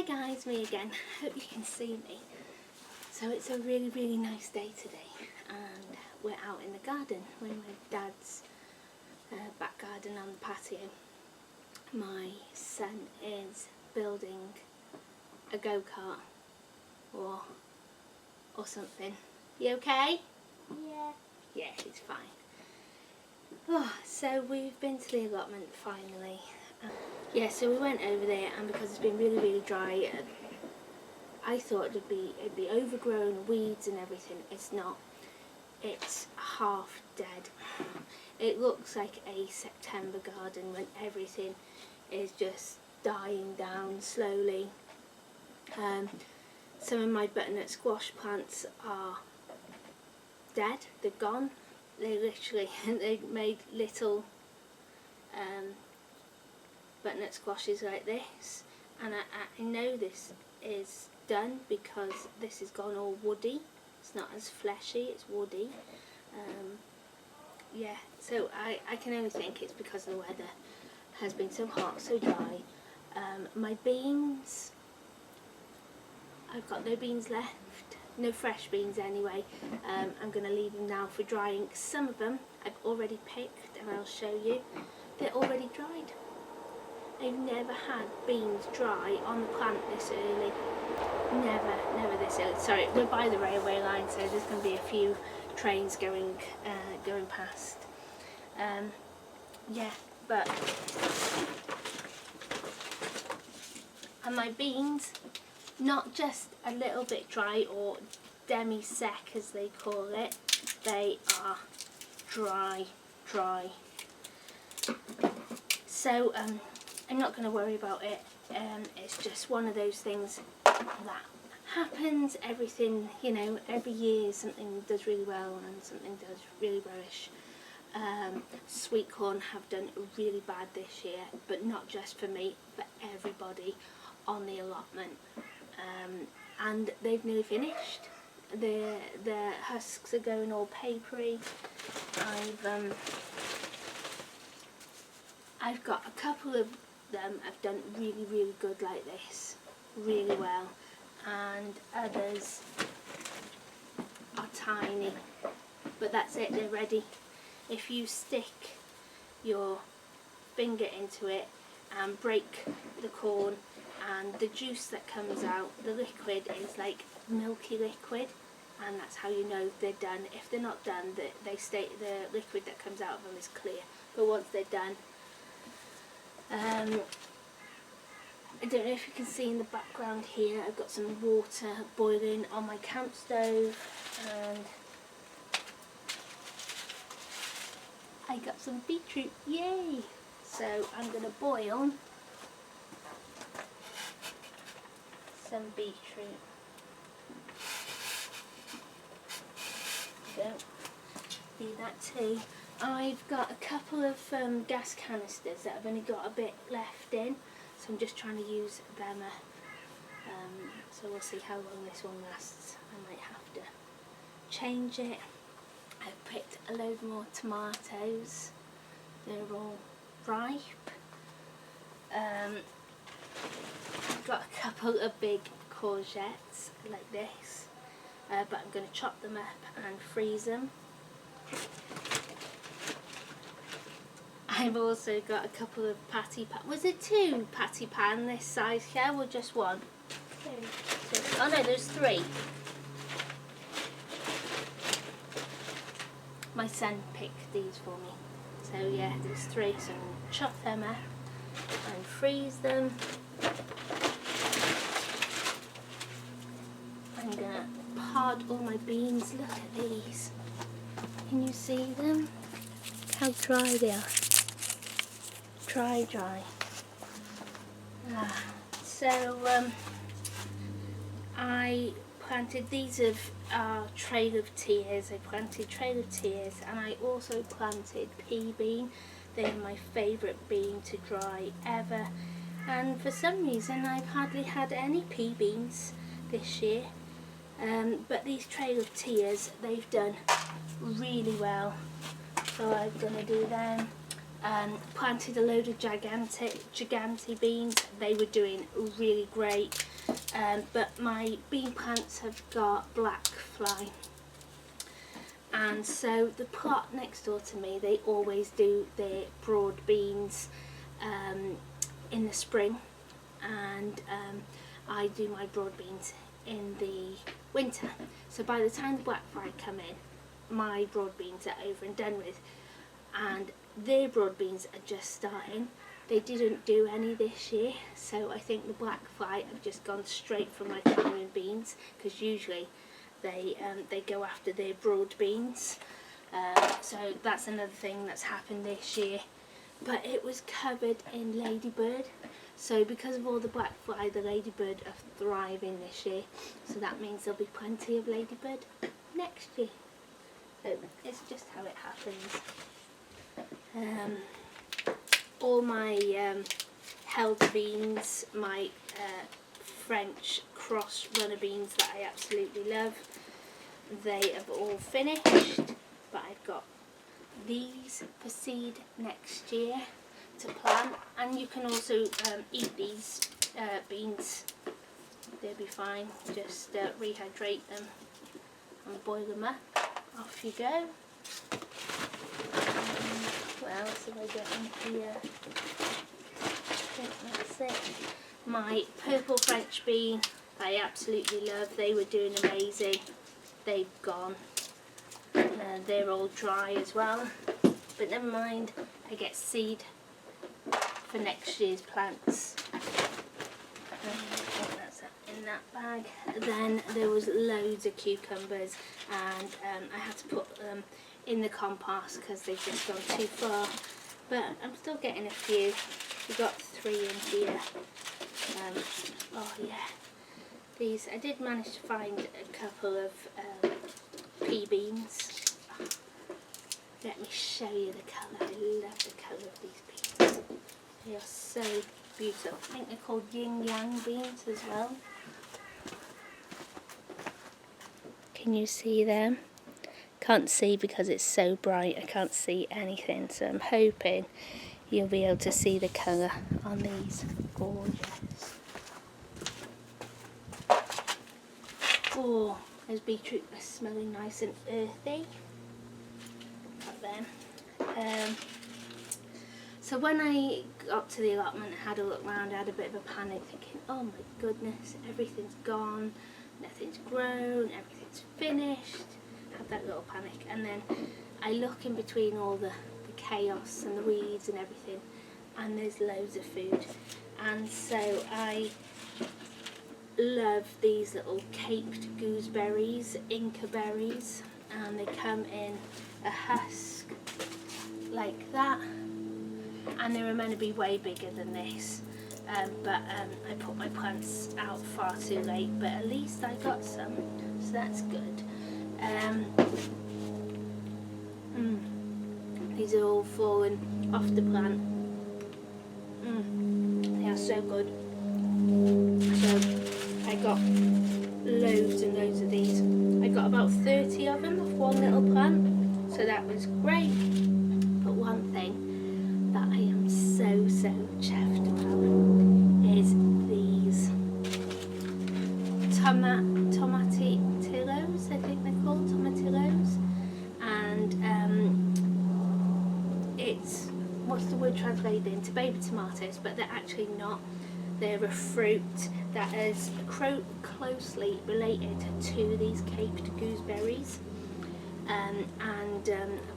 Hi guys, me again. Hope you can see me. So it's a really nice day today and we're out in the garden. We're in my dad's back garden on the patio. My son is building a go-kart or something. You okay? Yeah. Yeah, he's fine. Oh, so we've been to the allotment finally. Yeah, so we went over there, and because it's been really dry, I thought it'd be overgrown, weeds and everything. It's not. It's half dead. It looks like a September garden when everything is just dying down slowly. Some of my butternut squash plants are dead. They're gone. They literally they made little butternut squashes like this, and I know this is done because this has gone all woody. It's not as fleshy, it's woody. Yeah, so I can only think it's because the weather has been so hot, so dry. My beans, I've got no beans left, no fresh beans anyway. I'm going to leave them now for drying. Some of them I've already picked and I'll show you. They're already dried. I've never had beans dry on the plant this early. Never this early. Sorry, we're by the railway line, so there's going to be a few trains going past. Yeah, but and my beans, not just a little bit dry or demi-sec as they call it, they are dry. So I'm not going to worry about it. It's just one of those things that happens. Everything, you know, every year something does really well and something does really rubbish. Sweet corn have done really bad this year, but not just for me, for everybody on the allotment. And they've nearly finished. The husks are going all papery. I've got a couple of them have done really good like this, really well, and others are tiny, but that's it, they're ready. If you stick your finger into it and break the corn, and the juice that comes out, the liquid is like milky liquid, and that's how you know they're done. If they're not done, the liquid that comes out of them is clear, but once they're done, I don't know if you can see in the background here, I've got some water boiling on my camp stove, and I got some beetroot, yay! So I'm going to boil some beetroot. So, do that too. I've got a couple of gas canisters that I've only got a bit left in, so I'm just trying to use them. So we'll see how long this one lasts. I might have to change it. I've picked a load more tomatoes. They're all ripe. I've got a couple of big courgettes like this, but I'm going to chop them up and freeze them. I've also got a couple of patty pan. Was it 2 patty pan this size here, or just 1? 2. Oh no, there's 3. My son picked these for me. So yeah, there's 3. So I'm going to chop them up and freeze them. I'm going to pod all my beans. Look at these. Can you see them? Look how dry they are. Dry. So I planted these of our Trail of Tears. I planted Trail of Tears, and I also planted pea bean. They are my favourite bean to dry ever, and for some reason I've hardly had any pea beans this year. But these Trail of Tears, they've done really well, so I'm going to do them. Planted a load of gigantic beans. They were doing really great. but my bean plants have got black fly. And so the plot next door to me, they always do their broad beans in the spring, and I do my broad beans in the winter. So by the time the black fly come in, my broad beans are over and done with, and their broad beans are just starting. They didn't do any this year, so I think the black fly have just gone straight for my common beans, because usually they go after their broad beans. So that's another thing that's happened this year. But it was covered in ladybird, so because of all the black fly, the ladybird are thriving this year, so that means there'll be plenty of ladybird next year. So it's just how it happens. All my held beans, my French cross runner beans that I absolutely love, they have all finished, but I've got these for seed next year to plant, and you can also eat these beans. They'll be fine, just rehydrate them and boil them up. Off you go. What else have I got in here? I think that's it. My purple French bean, I absolutely love. They were doing amazing. They've gone. They're all dry as well. But never mind, I get seed for next year's plants. I think that's in that bag. Then there was loads of cucumbers, and I had to put them in the compost because they've just gone too far, but I'm still getting a few. We've got 3 in here. Oh yeah, these, I did manage to find a couple of pea beans. Let me show you the colour. I love the colour of these beans. They are so beautiful. I think they're called yin yang beans as well. Can you see them? Can't see because it's so bright, I can't see anything, so I'm hoping you'll be able to see the colour on these. Gorgeous. Oh, those beetroot are smelling nice and earthy. Got them. So when I got to the allotment, I had a look round, I had a bit of a panic, thinking, oh my goodness, everything's gone, nothing's grown, everything's finished. Had that little panic, and then I look in between all the chaos and the weeds and everything, and there's loads of food. And so I love these little caped gooseberries, Inca berries, and they come in a husk like that, and they were meant to be way bigger than this, but I put my plants out far too late, but at least I got some, so that's good. These are all fallen off the plant. They are so good. So I got loads and loads of these. I got about 30 of them off one little plant, so that was great. But one thing that I am so chuffed about is these tomatillos, I think they're called, tomatillos, and it's, what's the word translated into? Baby tomatoes, but they're actually not. They're a fruit that is closely related to these caped gooseberries, and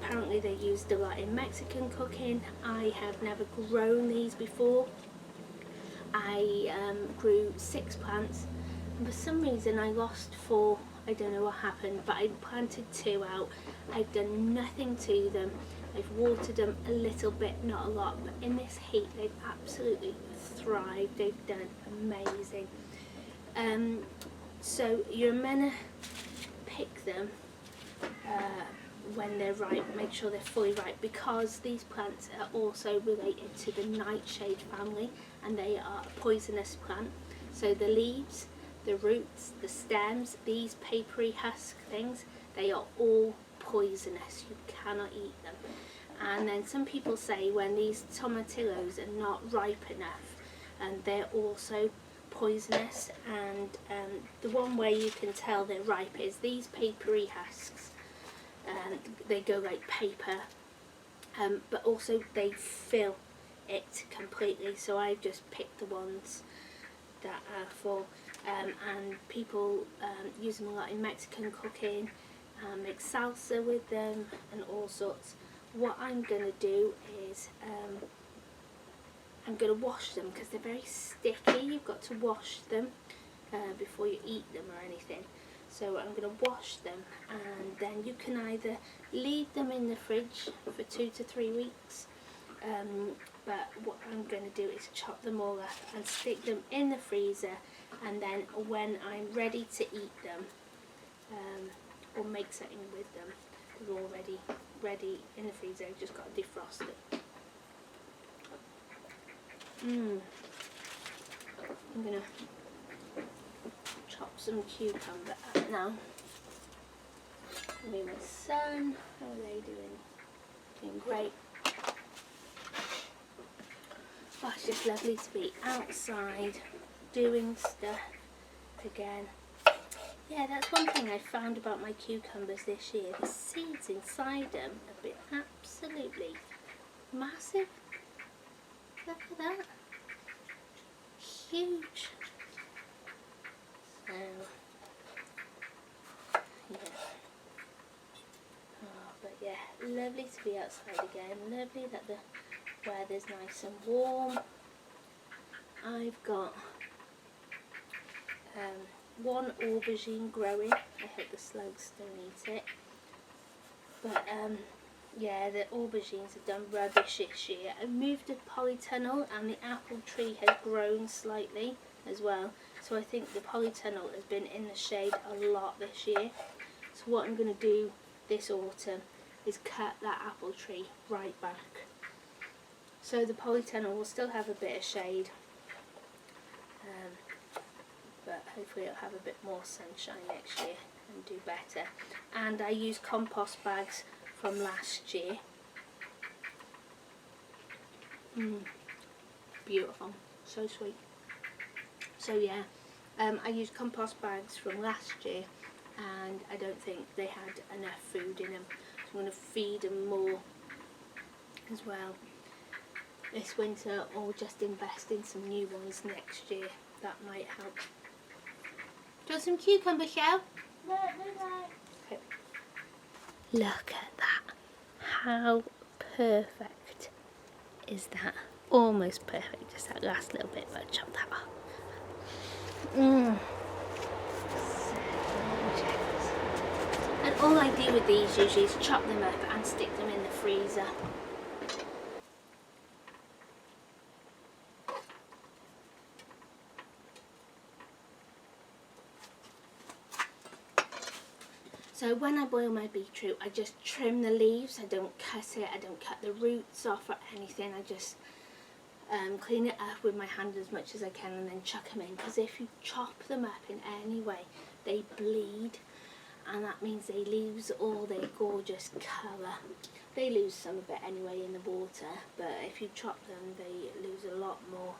apparently they're used a lot in Mexican cooking. I have never grown these before. I grew 6 plants, and for some reason I lost 4. I don't know what happened, but I planted 2 out. I've done nothing to them. I've watered them a little bit, not a lot, but in this heat they've absolutely thrived. They've done amazing. So you're meant to pick them when they're ripe, make sure they're fully ripe, because these plants are also related to the nightshade family, and they are a poisonous plant. So the leaves, the roots, the stems, these papery husk things, they are all poisonous. You cannot eat them. And then some people say when these tomatillos are not ripe enough, and they're also poisonous, and the one way you can tell they're ripe is these papery husks. They go like paper, but also they fill it completely, so I've just picked the ones that are full, and people use them a lot in Mexican cooking, make salsa with them and all sorts. What I'm going to do is I'm going to wash them because they're very sticky. You've got to wash them before you eat them or anything. So I'm going to wash them, and then you can either leave them in the fridge for 2 to 3 weeks, but what I'm going to do is chop them all up and stick them in the freezer, and then when I'm ready to eat them or make something with them, they're all ready in the freezer. I've just got to defrost it. I'm going to chop some cucumber up now. Me and my son, how are they doing? Doing great. Oh, it's just lovely to be outside doing stuff again. Yeah, that's one thing I found about my cucumbers this year. The seeds inside them have been absolutely massive. Look at that. Huge. So, yeah. Oh, but yeah, lovely to be outside again. Lovely that the weather's nice and warm. I've got one aubergine growing. I hope the slugs don't eat it. But yeah, the aubergines have done rubbish this year. I moved the polytunnel and the apple tree has grown slightly as well. So I think the polytunnel has been in the shade a lot this year. So what I'm going to do this autumn is cut that apple tree right back. So the polytunnel will still have a bit of shade, but hopefully it'll have a bit more sunshine next year and do better. And I use compost bags from last year. Beautiful, so sweet. So yeah, I used compost bags from last year, and I don't think they had enough food in them, so I'm going to feed them more as well this winter, or just invest in some new ones next year. That might help. Do you want some cucumber shell? No, no. Okay. Look at that. How perfect is that? Almost perfect, just that last little bit, but I chopped that off. So delicious. And all I do with these usually is chop them up and stick them in the freezer. So when I boil my beetroot, I just trim the leaves. I don't cut it, I don't cut the roots off or anything. I just clean it up with my hand as much as I can and then chuck them in. Because if you chop them up in any way, they bleed, and that means they lose all their gorgeous colour. They lose some of it anyway in the water, but if you chop them, they lose a lot more.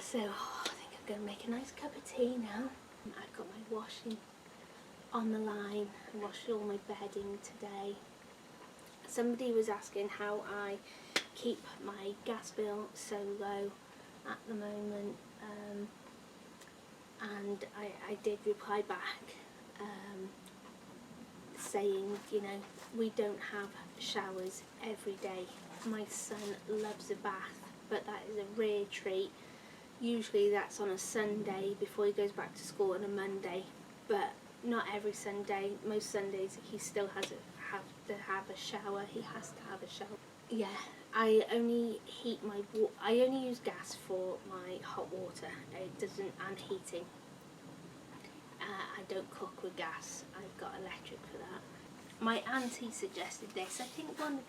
So I think I'm going to make a nice cup of tea now. I've got my washing on the line. I washed all my bedding today. Somebody was asking how I keep my gas bill so low at the moment, and I did reply back saying, you know, we don't have showers every day. My son loves a bath, but that is a rare treat. Usually that's on a Sunday before he goes back to school, on a Monday, but not every Sunday. Most Sundays he still have to have a shower. He has to have a shower. Yeah, I only use gas for my hot water. It doesn't, and heating. I don't cook with gas. I've got electric for that. My auntie suggested this. I think one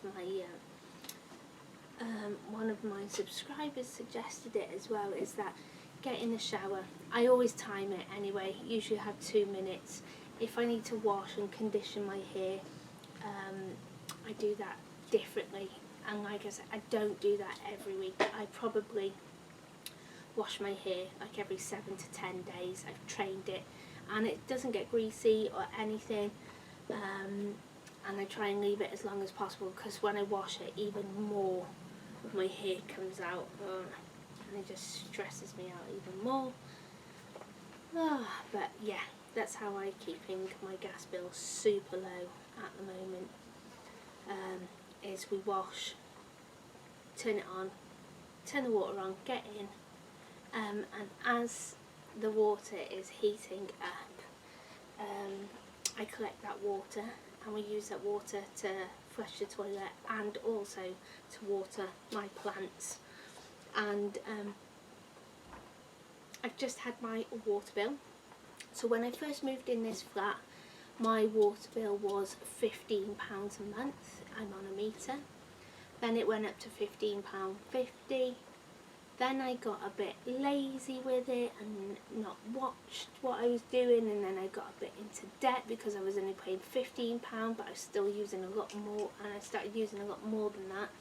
of my subscribers suggested it as well, is that get in the shower. I always time it anyway, usually have 2 minutes. If I need to wash and condition my hair, I do that differently, and like I said, I don't do that every week. I probably wash my hair like every 7 to 10 days. I've trained it, and it doesn't get greasy or anything. And I try and leave it as long as possible, because when I wash it, even more of my hair comes out, and it just stresses me out even more. But yeah, that's how I'm keeping my gas bill super low at the moment. Is we wash, turn it on, turn the water on, get in, and as the water is heating up, I collect that water, and we use that water to flush the toilet and also to water my plants. And I've just had my water bill. So when I first moved in this flat, my water bill was £15 a month. I'm on a meter. Then it went up to £15.50. Then I got a bit lazy with it and not watched what I was doing, and then I got a bit into debt because I was only paying £15, but I was still using a lot more, and I started using a lot more than that.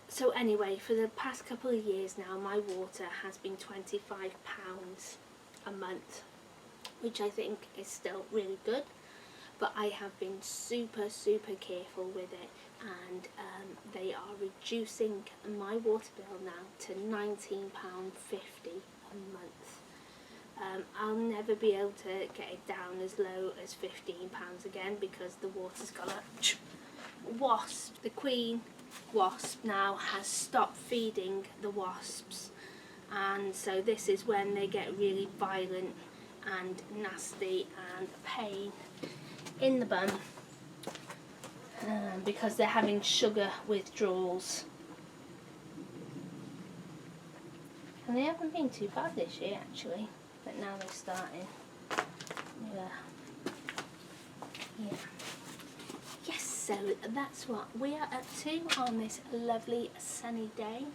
So anyway, for the past couple of years now, my water has been £25 a month, which I think is still really good. But I have been super careful with it, and they are reducing my water bill now to £19.50 a month. I'll never be able to get it down as low as £15 again, because the water's gone up. Wasp, the queen wasp, now has stopped feeding the wasps, and so this is when they get really violent and nasty and pain in the bum, because they're having sugar withdrawals. And they haven't been too bad this year actually, but now they're starting. Yeah. Yes, so that's what we are up to on this lovely sunny day.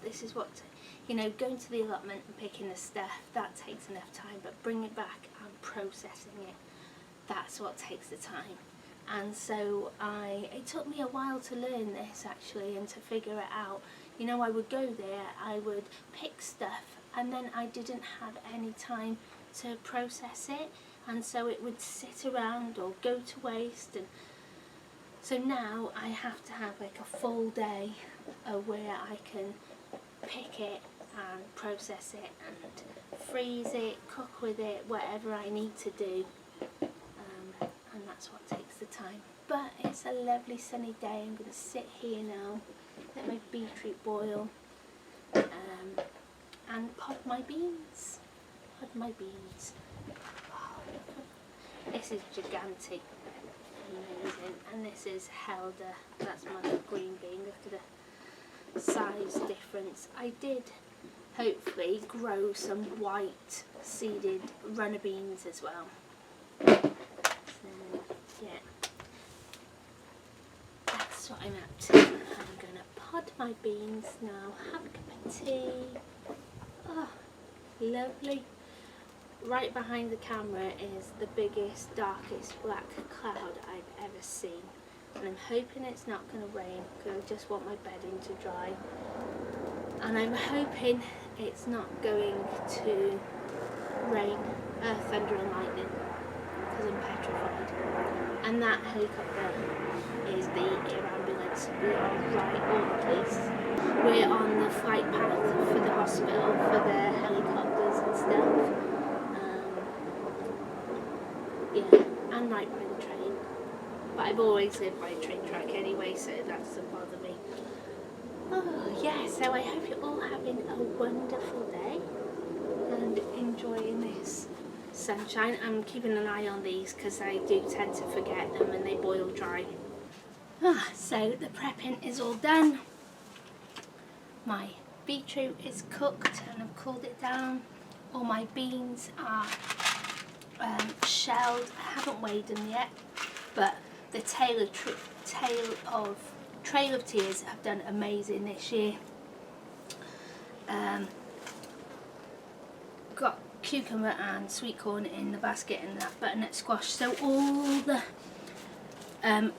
This is what, going to the allotment and picking the stuff, that takes enough time, but bringing it back and processing it, that's what takes the time. And so it took me a while to learn this actually, and to figure it out. I would go there, I would pick stuff, and then I didn't have any time to process it, and so it would sit around or go to waste. And so now I have to have like a full day where I can pick it and process it and freeze it, cook with it, whatever I need to do, and that's what takes the time. But it's a lovely sunny day. I'm going to sit here now, let my beetroot boil, and pod my beans. This is gigantic, amazing. And this is Helder, that's my green bean. Look at the size difference. I did hopefully grow some white seeded runner beans as well. So yeah, that's what I'm up to. I'm going to pod my beans now, have a cup of tea. Oh, lovely. Right behind the camera is the biggest, darkest black cloud I've ever seen. And I'm hoping it's not going to rain, because I just want my bedding to dry. And I'm hoping it's not going to rain, thunder and lightning, because I'm petrified. And that helicopter is the air ambulance. We are right, or the police. We're on the flight path for the hospital, for the helicopters and stuff. Yeah, and right by the train. But I've always lived by a train track anyway, so that doesn't bother me. Oh yeah, so I hope you're all having a wonderful day and enjoying this sunshine. I'm keeping an eye on these because I do tend to forget them and they boil dry. So the prepping is all done. My beetroot is cooked and I've cooled it down. All my beans are shelled. I haven't weighed them yet, but the Trail of Tears have done amazing this year. Got cucumber and sweet corn in the basket and that butternut squash, so all the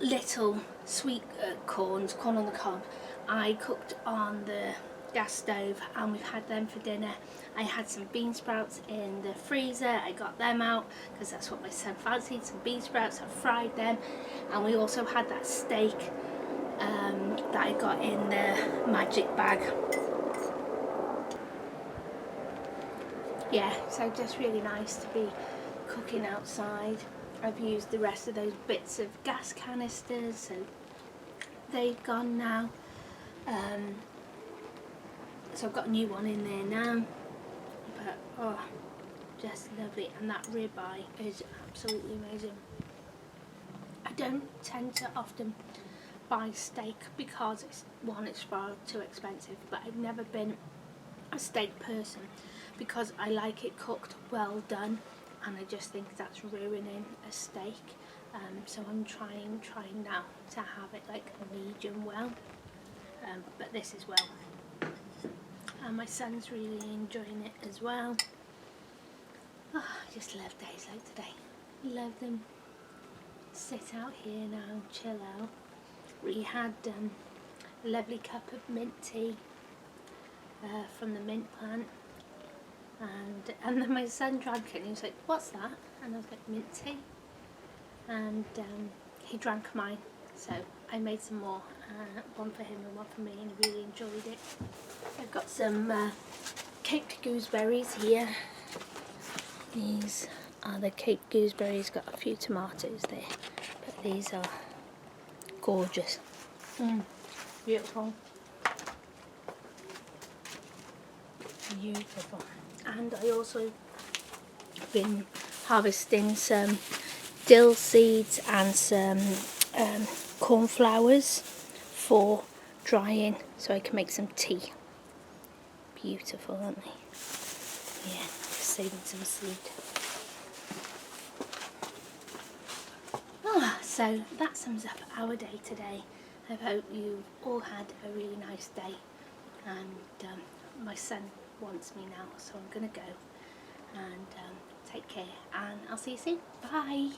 little sweet corn on the cob I cooked on the gas stove and we've had them for dinner. I had some bean sprouts in the freezer. I got them out because that's what my son fancied, some bean sprouts. I fried them, and we also had that steak that I got in the magic bag. Yeah, so just really nice to be cooking outside. I've used the rest of those bits of gas canisters, so they've gone now. So I've got a new one in there now, but oh, just lovely. And that ribeye is absolutely amazing. I don't tend to often buy steak because it's far too expensive, but I've never been a steak person because I like it cooked well done, and I just think that's ruining a steak. So I'm trying now to have it like medium well, but this is well. And my son's really enjoying it as well. Oh, I just love days like today. Love them. Sit out here now, chill out. We had a lovely cup of mint tea from the mint plant, and then my son drank it and he was like, "What's that?" And I was like, "Mint tea." And he drank mine, so I made some more, one for him and one for me, and he really enjoyed it. I've got some caked gooseberries here. These are the caked gooseberries, got a few tomatoes there, but these are gorgeous. Beautiful. Beautiful. And I also been harvesting some dill seeds and some cornflowers for drying so I can make some tea. Beautiful, aren't they? Yeah, just saving some seed. So that sums up our day today. I hope you all had a really nice day, and my son wants me now, so I'm gonna go, and take care, and I'll see you soon. Bye.